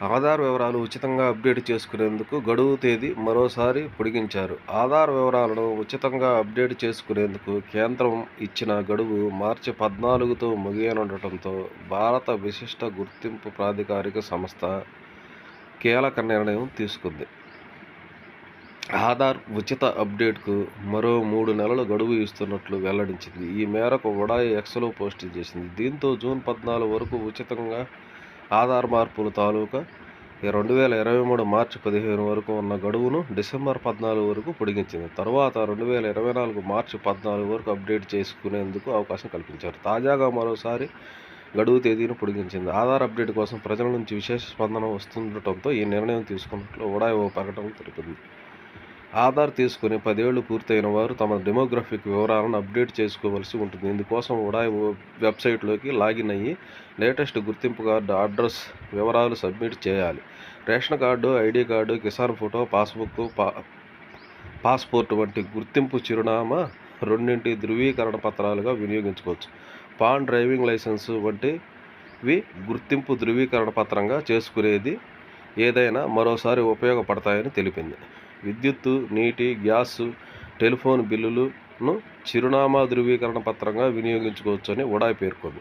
ఆధార్ వివరాలు ఉచితంగా అప్డేట్ చేసుకునేందుకు గడువు తేదీ మరోసారి పొడిగించారు. ఆధార్ వివరాలను ఉచితంగా అప్డేట్ చేసుకునేందుకు కేంద్రం ఇచ్చిన గడువు మార్చి 14తో ముగియనుండటంతో భారత విశిష్ట గుర్తింపు ప్రాధికారిక సంస్థ కీలక నిర్ణయం తీసుకుంది. ఆధార్ ఉచిత అప్డేట్కు మరో 3 నెలల గడువు ఇస్తున్నట్లు వెల్లడించింది. ఈ మేరకు ఉడాయ్ ఎక్స్లో పోస్ట్ చేసింది. దీంతో జూన్ 14 వరకు ఉచితంగా ఆధార్ మార్పుల తాలూకా 2023 మార్చి 15 వరకు ఉన్న గడువును డిసెంబర్ 14 వరకు పొడిగించింది. తరువాత 2024 మార్చి 14 వరకు అప్డేట్ చేసుకునేందుకు అవకాశం కల్పించారు. తాజాగా మరోసారి గడువు తేదీని పొడిగించింది. ఆధార్ అప్డేట్ కోసం ప్రజల నుంచి విశేష స్పందన వస్తుండటంతో ఈ నిర్ణయం తీసుకున్నట్లు ఉడాయ్ ఓ ప్రకటనలో తెలిపింది. ఆధార్ తీసుకుని 10 ఏళ్లు పూర్తయిన వారు తమ డెమోగ్రఫిక్ వివరాలను అప్డేట్ చేసుకోవాల్సి ఉంటుంది. ఇందుకోసం ఉడాయ్ వెబ్సైట్లోకి లాగిన్ అయ్యి లేటెస్ట్ గుర్తింపు కార్డు, అడ్రస్ వివరాలు సబ్మిట్ చేయాలి. Ration card, ID card, Kisan photo, passbook, passport వంటి గుర్తింపు చిరునామా రెండింటి ధృవీకరణ పత్రాలుగా వినియోగించుకోవచ్చు. పాన్, డ్రైవింగ్ లైసెన్సు వంటివి గుర్తింపు ధృవీకరణ పత్రంగా చేసుకునేది ఏదైనా మరోసారి ఉపయోగపడతాయని తెలిపింది. విద్యుత్తు, నీటి, గ్యాసు, టెలిఫోన్ బిల్లులను చిరునామా ధృవీకరణ పత్రంగా వినియోగించుకోవచ్చని ఉడాయ్ పేర్కొంది.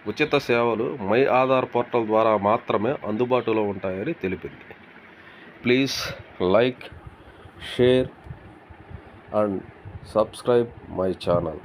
ఉచిత సేవలు మై ఆధార్ పోర్టల్ ద్వారా మాత్రమే అందుబాటులో ఉంటాయని తెలిపింది. Please like, share and subscribe my channel.